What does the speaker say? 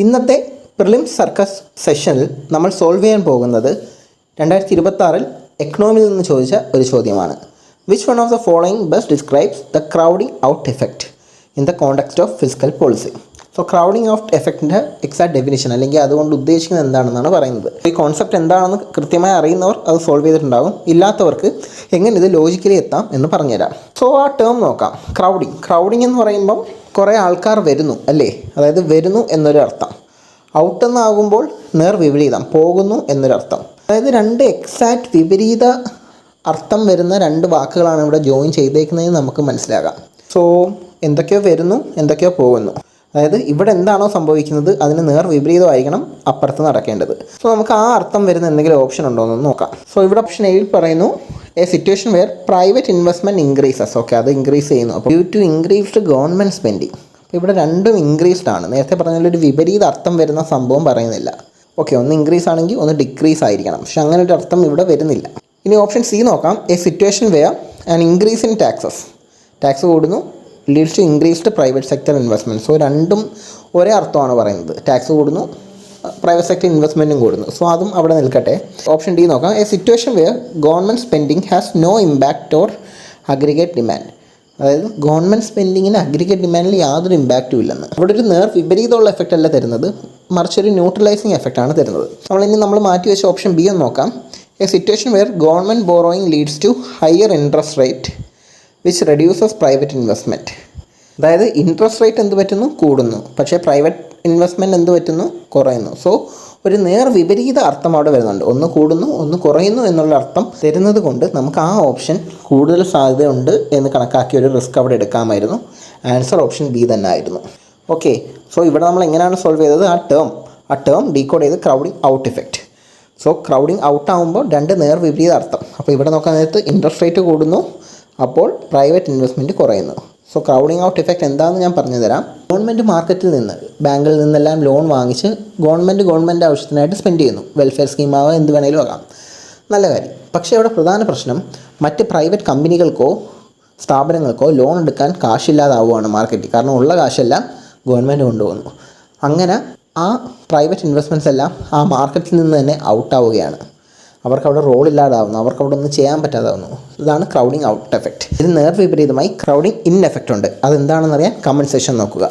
ഇന്നത്തെ prelims circus സെഷനിൽ നമ്മൾ സോൾവ് ചെയ്യാൻ പോകുന്നത് 2026 എക്കണോമിയിൽ നിന്ന് ചോദിച്ച ഒരു ചോദ്യമാണ്. Which one of the following best describes the crowding out effect in the context of fiscal policy. So crowding out എഫക്റ്റിൻ്റെ എക്സാക്ട് ഡെഫിനിഷൻ അല്ലെങ്കിൽ അതുകൊണ്ട് ഉദ്ദേശിക്കുന്നത് എന്താണെന്നാണ് പറയുന്നത്. ഈ കോൺസെപ്റ്റ് എന്താണെന്ന് കൃത്യമായി അറിയുന്നവർ അത് സോൾവ് ചെയ്തിട്ടുണ്ടാകും. ഇല്ലാത്തവർക്ക് എങ്ങനെ ഇത് ലോജിക്കലി എത്താം എന്ന് പറഞ്ഞുതരാം. സോ ആ ടേം നോക്കാം. ക്രൗഡിംഗ് എന്ന് പറയുമ്പം കുറേ ആൾക്കാർ വരുന്നു അല്ലേ, അതായത് വരുന്നു എന്നൊരു അർത്ഥം. ഔട്ട് എന്നാകുമ്പോൾ നേർവിപരീതം, പോകുന്നു എന്നൊരർത്ഥം. അതായത് രണ്ട് എക്സാക്റ്റ് വിപരീത അർത്ഥം വരുന്ന രണ്ട് വാക്കുകളാണ് ഇവിടെ ജോയിൻ ചെയ്തേക്കുന്നതെന്ന് നമുക്ക് മനസ്സിലാകാം. സോ എന്തൊക്കെയോ വരുന്നു, എന്തൊക്കെയോ പോകുന്നു. അതായത് ഇവിടെ എന്താണോ സംഭവിക്കുന്നത് അതിന് നേർവിപരീതമായിരിക്കണം അപ്പുറത്ത് നടക്കേണ്ടത്. സോ നമുക്ക് ആ അർത്ഥം വരുന്ന എന്തെങ്കിലും ഓപ്ഷൻ ഉണ്ടോ എന്ന് നോക്കാം. സോ ഇവിടെ ഓപ്ഷൻ എയിൽ പറയുന്നു a situation where private investment increases. Okay, അത് ഇൻക്രീസ് ചെയ്യുന്നു. അപ്പോൾ due to increased government spending. അപ്പോൾ ഇവിടെ രണ്ടും ഇൻക്രീസ്ഡ് ആണ്. നേരത്തെ പറഞ്ഞൊരു വിപരീത അർത്ഥം വരുന്ന സംഭവം പറയുന്നില്ല. ഓക്കെ, ഒന്ന് ഇൻക്രീസ് ആണെങ്കിൽ ഒന്ന് ഡിക്രീസ് ആയിരിക്കണം. പക്ഷെ അങ്ങനെ ഒരു അർത്ഥം ഇവിടെ വരുന്നില്ല. ഇനി ഓപ്ഷൻ സി നോക്കാം. A situation where an increase in taxes. Tax കൂടുന്നു, leads to increased private sector investment. So രണ്ടും ഒരേ അർത്ഥമാണ് പറയുന്നത്. ടാക്സ് കൂടുന്നു, പ്രൈവറ്റ് സെക്ടർ ഇൻവെസ്റ്റ്മെൻറ്റും കൂടുന്നു. സോ അതും അവിടെ നിൽക്കട്ടെ. ഓപ്ഷൻ ഡി നോക്കാം. A situation where government spending has no impact or aggregate demand. അതായത് ഗവൺമെൻറ് സ്പെൻഡിങ്ങിന് അഗ്രിഗേറ്റ് ഡിമാൻഡിൽ യാതൊരു ഇമ്പാക്റ്റും ഇല്ലെന്ന്. അവിടെ ഒരു നേർ വിപരീതമുള്ള എഫക്റ്റ് അല്ല തരുന്നത്, മറിച്ച് ഒരു ന്യൂട്രലൈസിങ് എഫക്റ്റാണ് തരുന്നത്. നമ്മൾ മാറ്റി വെച്ച ഓപ്ഷൻ ബി എന്ന് നോക്കാം. A situation where government borrowing leads to higher interest rate which reduces private investment. അതായത് ഇൻട്രസ്റ്റ് റേറ്റ് എന്ത് പറ്റുന്നു, കൂടുന്നു, പക്ഷേ പ്രൈവറ്റ് ഇൻവെസ്റ്റ്മെൻറ്റ് എന്ത് പറ്റുന്നു, കുറയുന്നു. സോ ഒരു നേർ വിപരീത അർത്ഥം അവിടെ വരുന്നുണ്ട്. ഒന്ന് കൂടുന്നു, ഒന്ന് കുറയുന്നു എന്നുള്ള അർത്ഥം തരുന്നത് കൊണ്ട് നമുക്ക് ആ ഓപ്ഷൻ കൂടുതൽ സാധ്യതയുണ്ട് എന്ന് കണക്കാക്കിയ ഒരു റിസ്ക് അവിടെ എടുക്കാമായിരുന്നു. ആൻസർ ഓപ്ഷൻ ബി തന്നെ ആയിരുന്നു. ഓക്കെ, സോ ഇവിടെ നമ്മൾ എങ്ങനെയാണ് സോൾവ് ചെയ്തത്? ആ ടേം ഡീകോഡ് ചെയ്ത് crowding out effect. So crowding out ആകുമ്പോൾ രണ്ട് നേർ വിപരീത അർത്ഥം. അപ്പോൾ ഇവിടെ നോക്കാൻ നേരത്ത് ഇൻട്രസ്റ്റ് റേറ്റ് കൂടുന്നു, അപ്പോൾ പ്രൈവറ്റ് ഇൻവെസ്റ്റ്മെൻറ്റ് കുറയുന്നു. സോ ക്രൗഡിംഗ് ഔട്ട് ഇഫക്റ്റ് എന്താണെന്ന് ഞാൻ പറഞ്ഞു തരാം. ഗവൺമെൻറ് മാർക്കറ്റിൽ നിന്ന്, ബാങ്കിൽ നിന്നെല്ലാം ലോൺ വാങ്ങിച്ച് ഗവൺമെൻറ് ആവശ്യത്തിനായിട്ട് സ്പെൻഡ് ചെയ്യുന്നു. വെൽഫെയർ സ്കീമാവോ എന്ത് വേണേലും ആകാം, നല്ല കാര്യം. പക്ഷേ ഇവിടെ പ്രധാന പ്രശ്നം മറ്റ് പ്രൈവറ്റ് കമ്പനികൾക്കോ സ്ഥാപനങ്ങൾക്കോ ലോൺ എടുക്കാൻ കാശില്ലാതാവുകയാണ് മാർക്കറ്റിൽ. കാരണം ഉള്ള കാശെല്ലാം ഗവൺമെൻറ് കൊണ്ടുപോകുന്നു. അങ്ങനെ ആ പ്രൈവറ്റ് ഇൻവെസ്റ്റ്മെൻറ്റ്സ് എല്ലാം ആ മാർക്കറ്റിൽ നിന്ന് തന്നെ ഔട്ടാവുകയാണ്. അവർക്കവിടെ റോൾ ഇല്ലാതാവുന്നു, അവർക്കവിടെ ഒന്നും ചെയ്യാൻ പറ്റാതാവുന്നു. ഇതാണ് ക്രൗഡിംഗ് ഔട്ട് എഫക്റ്റ്. ഇത് നേർവിപരീതമായി ക്രൗഡിംഗ് ഇൻ എഫക്റ്റ് ഉണ്ട്. അതെന്താണെന്നറിയാൻ കമൻറ്റ് സെക്ഷൻ നോക്കുക.